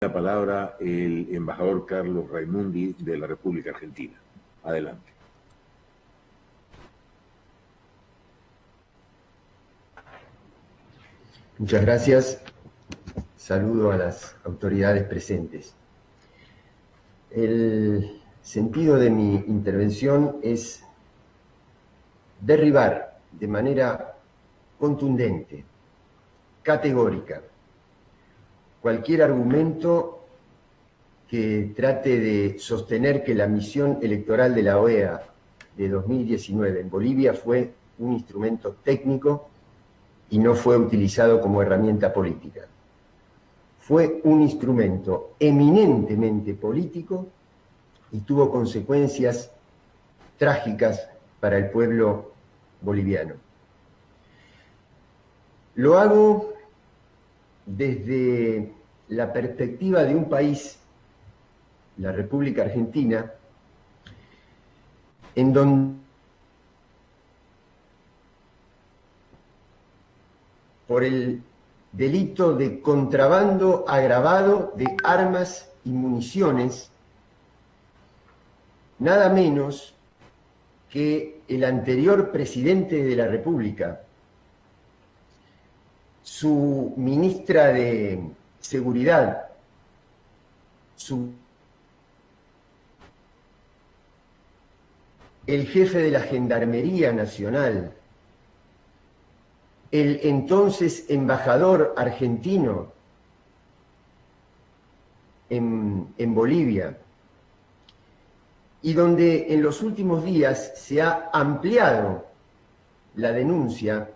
la palabra el embajador Carlos Raimundi de la República Argentina. Adelante. Muchas gracias. Saludo a las autoridades presentes. El sentido de mi intervención es derribar de manera contundente, categórica, cualquier argumento que trate de sostener que la misión electoral de la OEA de 2019 en Bolivia fue un instrumento técnico y no fue utilizado como herramienta política. Fue un instrumento eminentemente político y tuvo consecuencias trágicas para el pueblo boliviano. Lo hago desde la perspectiva de un país, la República Argentina, en donde por el delito de contrabando agravado de armas y municiones, nada menos que el anterior presidente de la República, su ministra de Seguridad, el jefe de la Gendarmería Nacional, el entonces embajador argentino en Bolivia, y donde en los últimos días se ha ampliado la denuncia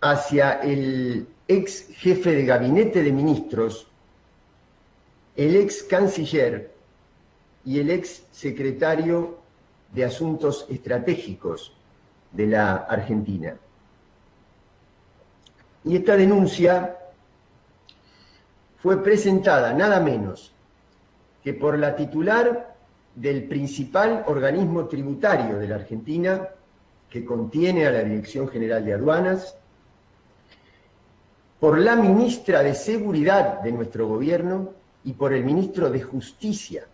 hacia el ex jefe de gabinete de ministros, el ex canciller y el ex secretario de Asuntos Estratégicos de la Argentina. Y esta denuncia fue presentada nada menos que por la titular del principal organismo tributario de la Argentina, que contiene a la Dirección General de Aduanas, por la ministra de Seguridad de nuestro gobierno y por el ministro de Justicia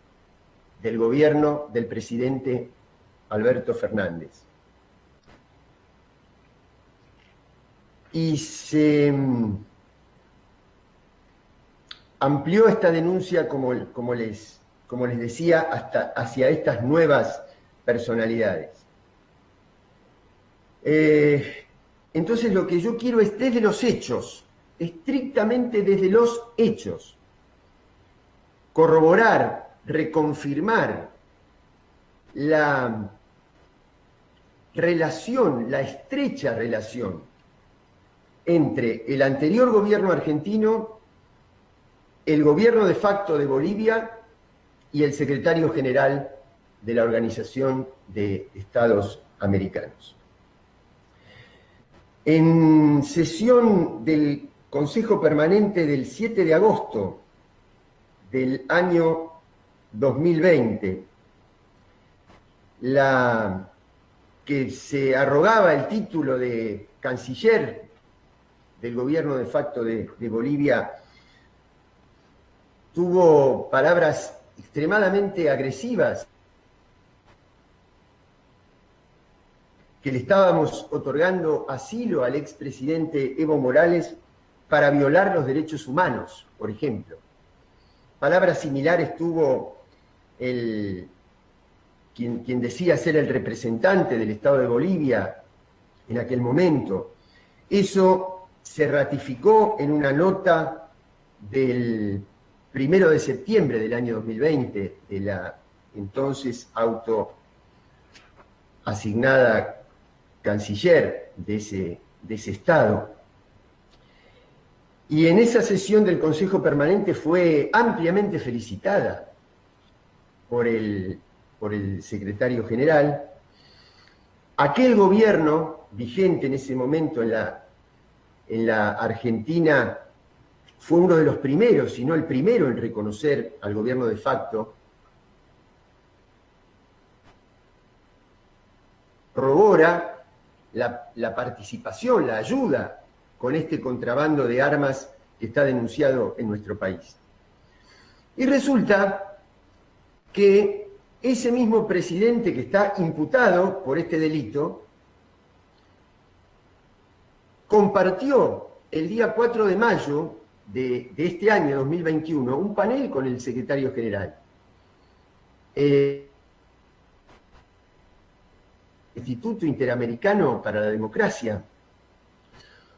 del gobierno del presidente Alberto Fernández. Y se amplió esta denuncia, como les decía, hasta hacia estas nuevas personalidades. Entonces lo que yo quiero es desde los hechos, estrictamente desde los hechos, corroborar, reconfirmar la relación, la estrecha relación entre el anterior gobierno argentino, el gobierno de facto de Bolivia y el secretario general de la Organización de Estados Americanos. En sesión del Consejo Permanente del 7 de agosto del año 2020, la que se arrogaba el título de canciller del gobierno de facto de Bolivia, tuvo palabras extremadamente agresivas, que le estábamos otorgando asilo al expresidente Evo Morales para violar los derechos humanos, por ejemplo. Palabras similares tuvo quien decía ser el representante del Estado de Bolivia en aquel momento. Eso se ratificó en una nota del 1 de septiembre del año 2020 de la entonces autoasignada canciller de ese Estado. Y en esa sesión del Consejo Permanente fue ampliamente felicitada por el secretario general. Aquel gobierno vigente en ese momento en la Argentina fue uno de los primeros, si no el primero, en reconocer al gobierno de facto. Corrobora la participación, la ayuda con este contrabando de armas que está denunciado en nuestro país. Y resulta que ese mismo presidente que está imputado por este delito compartió el día 4 de mayo de este año 2021 un panel con el secretario general. Instituto Interamericano para la Democracia,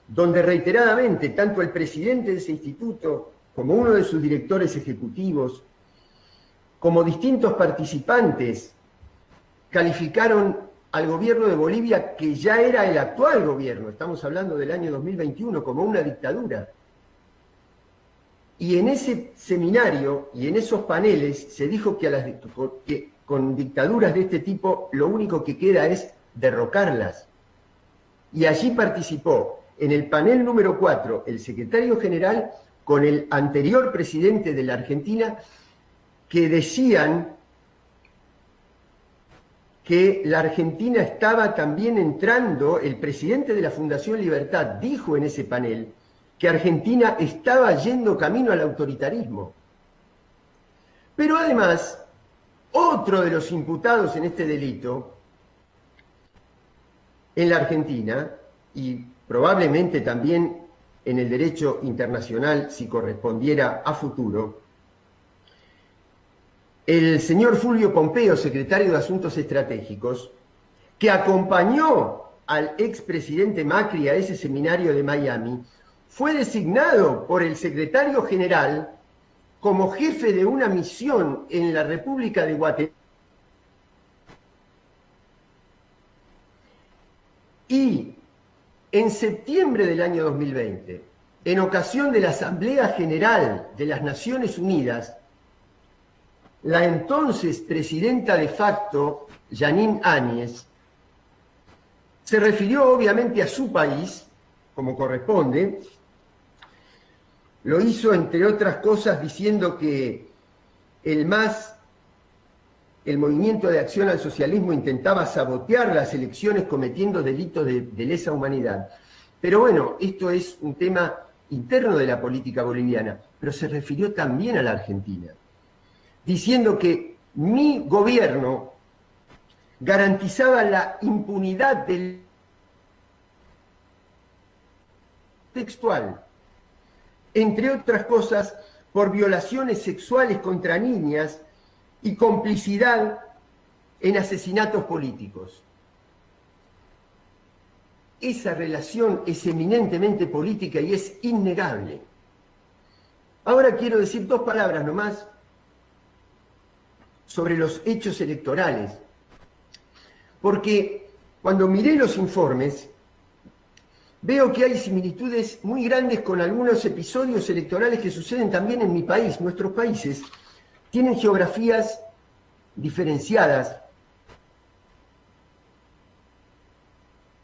donde reiteradamente tanto el presidente de ese instituto como uno de sus directores ejecutivos, como distintos participantes, calificaron al gobierno de Bolivia, que ya era el actual gobierno, estamos hablando del año 2021, como una dictadura. Y en ese seminario y en esos paneles se dijo que con dictaduras de este tipo lo único que queda es derrocarlas. Y allí participó en el panel número 4 el secretario general con el anterior presidente de la Argentina, que decían que la Argentina estaba también entrando, el presidente de la Fundación Libertad dijo en ese panel que Argentina estaba yendo camino al autoritarismo. Pero además, otro de los imputados en este delito en la Argentina, y probablemente también en el derecho internacional si correspondiera a futuro, el señor Fulvio Pompeo, secretario de Asuntos Estratégicos, que acompañó al expresidente Macri a ese seminario de Miami, fue designado por el secretario general como jefe de una misión en la República de Guatemala. Y en septiembre del año 2020, en ocasión de la Asamblea General de las Naciones Unidas, la entonces presidenta de facto, Jeanine Áñez, se refirió obviamente a su país, como corresponde. Lo hizo, entre otras cosas, diciendo que el Movimiento de Acción al Socialismo intentaba sabotear las elecciones cometiendo delitos de lesa humanidad. Pero bueno, esto es un tema interno de la política boliviana, pero se refirió también a la Argentina, diciendo que mi gobierno garantizaba la impunidad del textual, entre otras cosas, por violaciones sexuales contra niñas y complicidad en asesinatos políticos. Esa relación es eminentemente política y es innegable. Ahora quiero decir dos palabras nomás sobre los hechos electorales, porque cuando miré los informes, veo que hay similitudes muy grandes con algunos episodios electorales que suceden también en mi país. Nuestros países tienen geografías diferenciadas.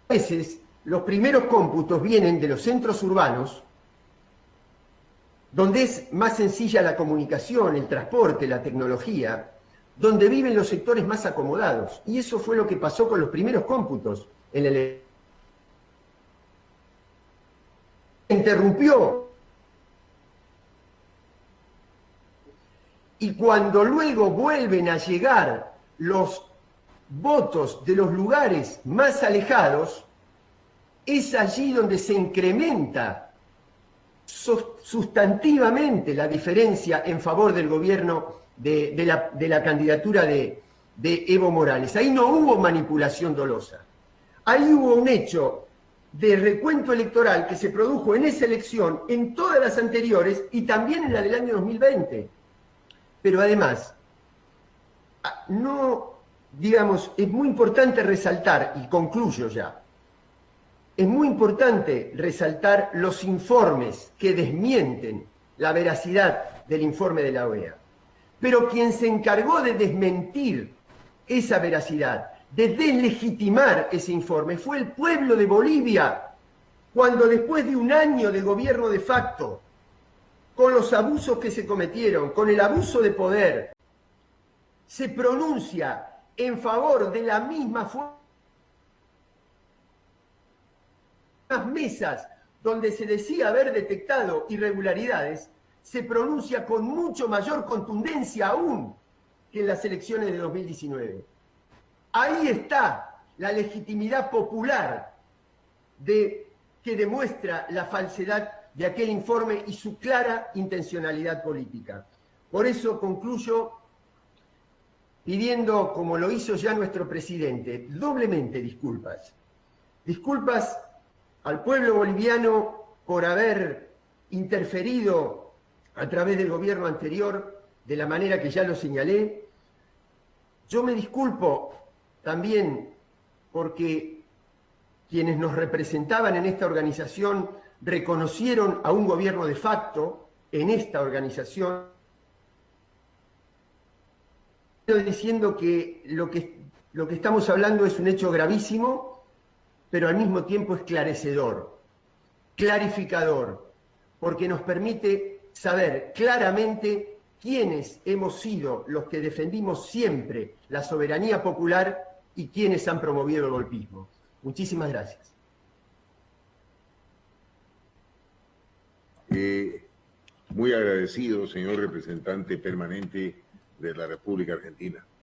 A veces los primeros cómputos vienen de los centros urbanos, donde es más sencilla la comunicación, el transporte, la tecnología, donde viven los sectores más acomodados. Y eso fue lo que pasó con los primeros cómputos en la elección. Interrumpió. Y cuando luego vuelven a llegar los votos de los lugares más alejados, es allí donde se incrementa sustantivamente la diferencia en favor del gobierno de la candidatura de Evo Morales. Ahí no hubo manipulación dolosa. Ahí hubo un hecho de recuento electoral que se produjo en esa elección, en todas las anteriores y también en la del año 2020. Pero además, es muy importante resaltar, y concluyo ya, es muy importante resaltar los informes que desmienten la veracidad del informe de la OEA. Pero quien se encargó de desmentir esa veracidad, de deslegitimar ese informe, fue el pueblo de Bolivia, cuando después de un año de gobierno de facto, con los abusos que se cometieron, con el abuso de poder, se pronuncia en favor de la misma fuerza, las mesas donde se decía haber detectado irregularidades, se pronuncia con mucho mayor contundencia aún que en las elecciones de 2019. Ahí está la legitimidad popular que demuestra la falsedad de aquel informe y su clara intencionalidad política. Por eso concluyo pidiendo, como lo hizo ya nuestro presidente, doblemente disculpas. Disculpas al pueblo boliviano por haber interferido a través del gobierno anterior de la manera que ya lo señalé. Yo me disculpo también porque quienes nos representaban en esta organización reconocieron a un gobierno de facto en esta organización, diciendo que lo que estamos hablando es un hecho gravísimo, pero al mismo tiempo esclarecedor, clarificador, porque nos permite saber claramente quiénes hemos sido los que defendimos siempre la soberanía popular y quiénes han promovido el golpismo. Muchísimas gracias. Muy agradecido, señor representante permanente de la República Argentina.